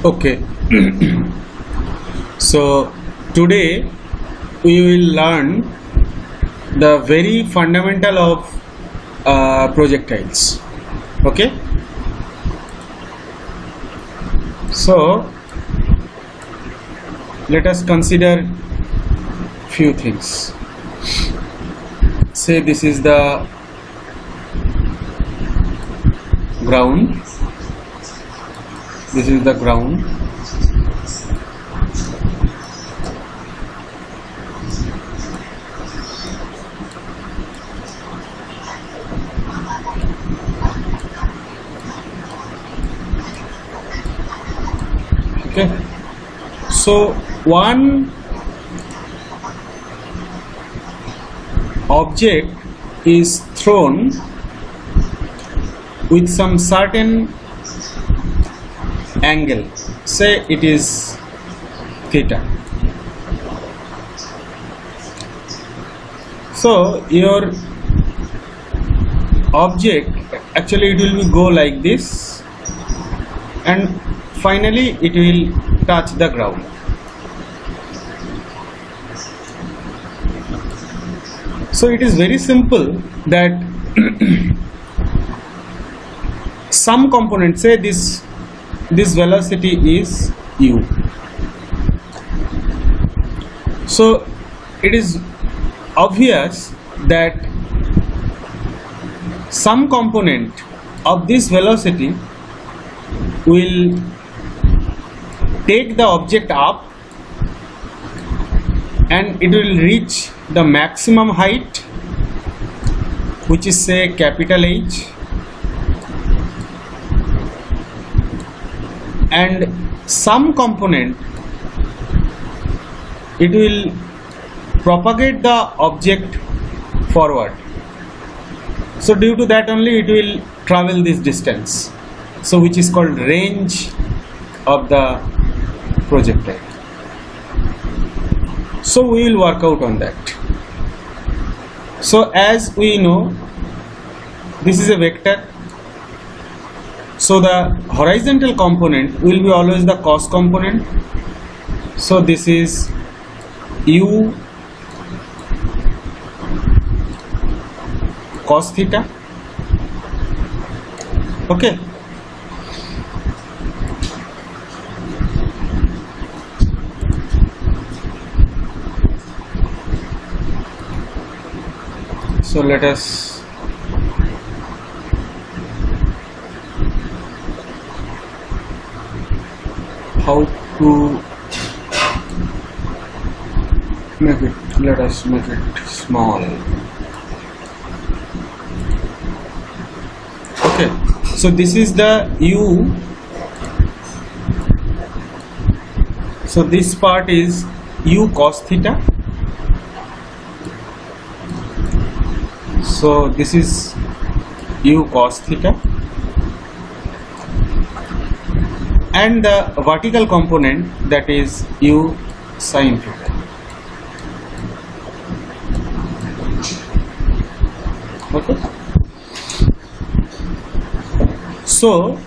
Okay. So today we will learn the very fundamental of projectiles. Okay. So let us consider few things. Say this is the ground. This is the ground. Okay. So one object is thrown with some certain angle, say it is theta. So your object actually it will go like this and finally it will touch the ground. So it is very simple that some component, say this velocity is u. So it is obvious that some component of this velocity will take the object up and it will reach the maximum height, which is say capital H, and some component it will propagate the object forward. So due to that only it will travel this distance, so which is called range of the projectile. So we will work out on that. So as we know, this is a vector. So the horizontal component will be always the cos component. So this is u cos theta. Okay. So let us how to make it, let us make it small. Okay, so this is the u, so this part is u cos theta. So this is u cos theta, and the vertical component, that is u sin theta. Okay. So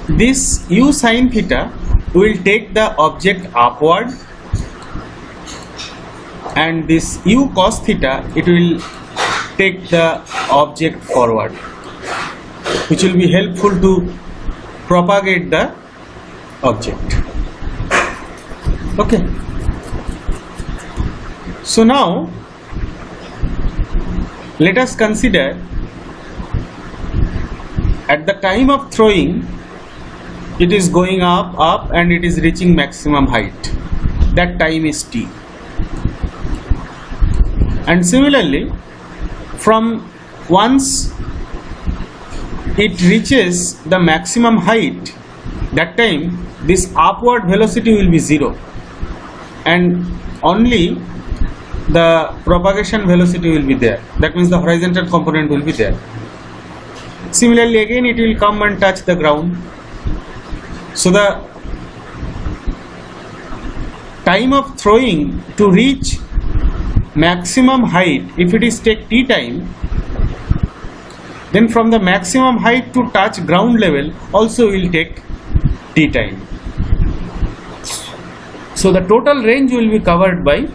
this u sin theta will take the object upward, and this u cos theta it will take the object forward, which will be helpful to propagate the object. Okay. So now let us consider at the time of throwing it is going up and it is reaching maximum height. That time is t. And similarly, from once it reaches the maximum height, that time this upward velocity will be 0 and only the propagation velocity will be there. That means the horizontal component will be there. Similarly again it will come and touch the ground. So the time of throwing to reach maximum height, if it is take t time, then from the maximum height to touch ground level also will take t time. So the total range will be covered by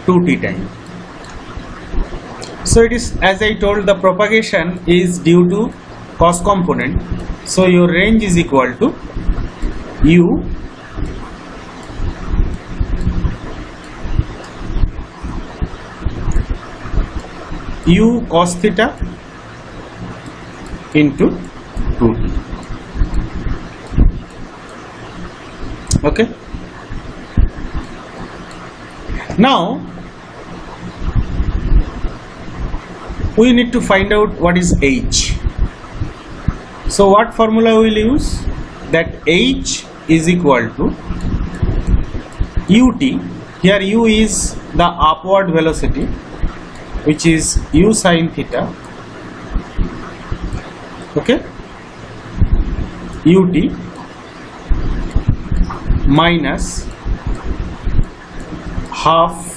2t time. So it is, as I told, the propagation is due to cos component. So your range is equal to u cos theta into 2t. Okay. Now we need to find out what is h. So what formula we will use? That h is equal to ut. Here u is the upward velocity, which is u sin theta. Okay, ut minus half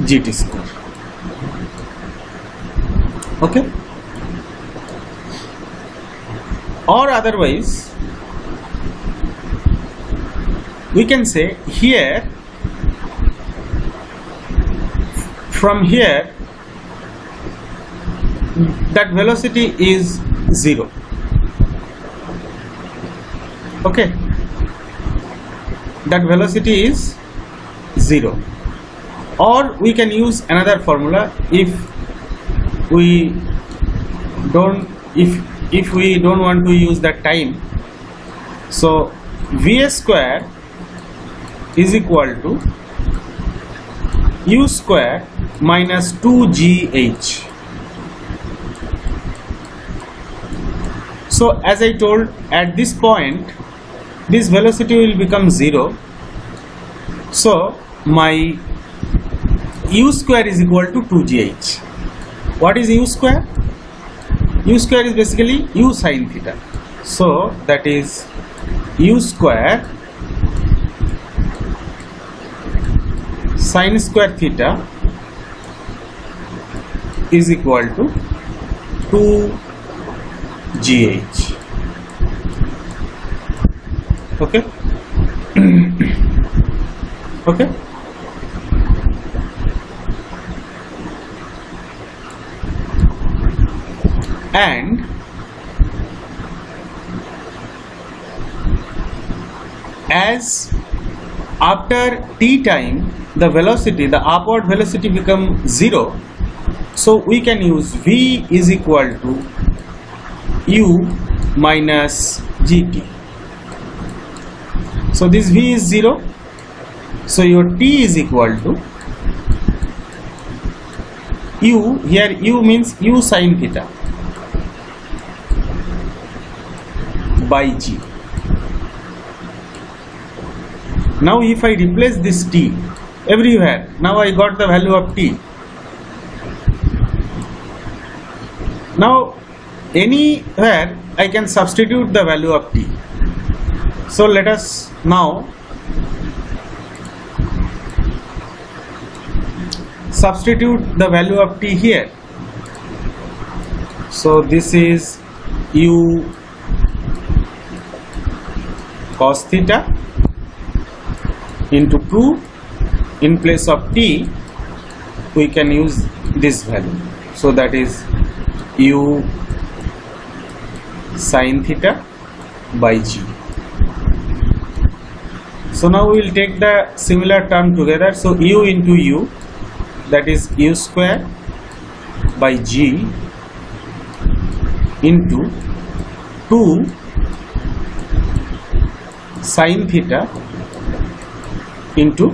gt square. Okay, or otherwise we can say here, from here that velocity is 0. Okay, that velocity is 0. Or we can use another formula if we don't want to use that time. So v square is equal to u square minus 2gh. So as I told, at this point this velocity will become 0. So my u square is equal to 2gh. What is u square? U square is basically u sin theta. So that is u square sin square theta is equal to 2gh. Okay. Okay. And as after t time the velocity, the upward velocity become 0, so we can use v is equal to u minus gt. So this v is 0, so your t is equal to u, here u means u sin theta by g. Now if I replace this t everywhere, now I got the value of t. Now anywhere I can substitute the value of t. So let us now substitute the value of t here. So this is u cos theta into 2. In place of t we can use this value, so that is u sin theta by g. So now we will take the similar term together. So u into u, that is u square by g into 2 sin theta into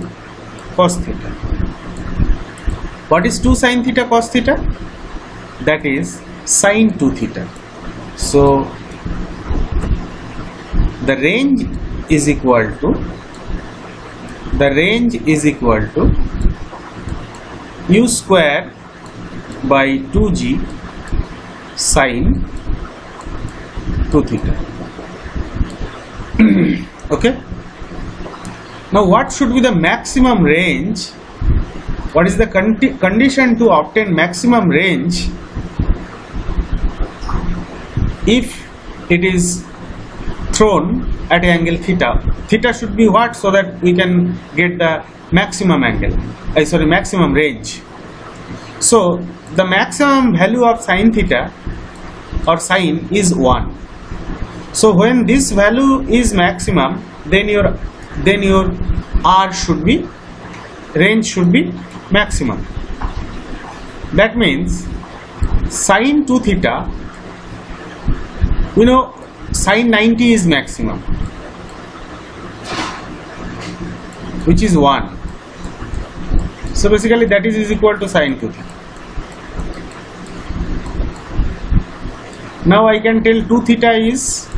cos theta. What is 2 sin theta cos theta? That is sin 2 theta. So the range is equal to u square by 2g sin 2 theta. Okay. Now what should be the maximum range? What is the condition to obtain maximum range? If it is thrown at angle theta. Theta should be what, so that we can get the maximum angle, maximum range. So the maximum value of sine theta or sine is 1. So when this value is maximum, then your R should be, range should be maximum. That means sine 2 theta, we know sine 90 is maximum, which is 1. So basically that is equal to sine 2 theta. Now I can tell 2 theta is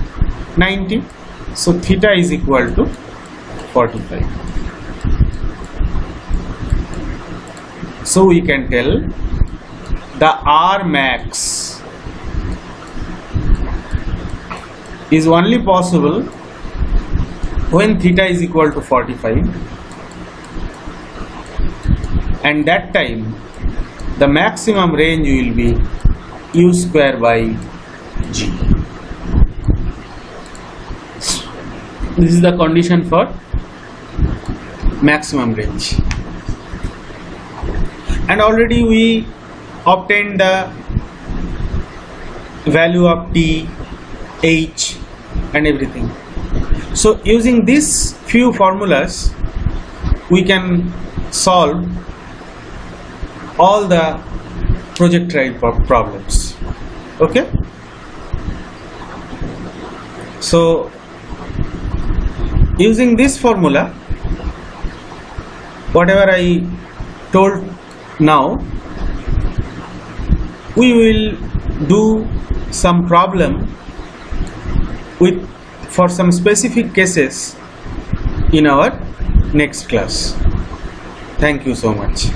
90, so theta is equal to 45. So we can tell the R max is only possible when theta is equal to 45, and that time the maximum range will be u square by g. This is the condition for maximum range, and already we obtained the value of t, h and everything. So using these few formulas we can solve all the projectile problems. Okay, so using this formula, whatever I told now, we will do some problem for some specific cases in our next class. Thank you so much.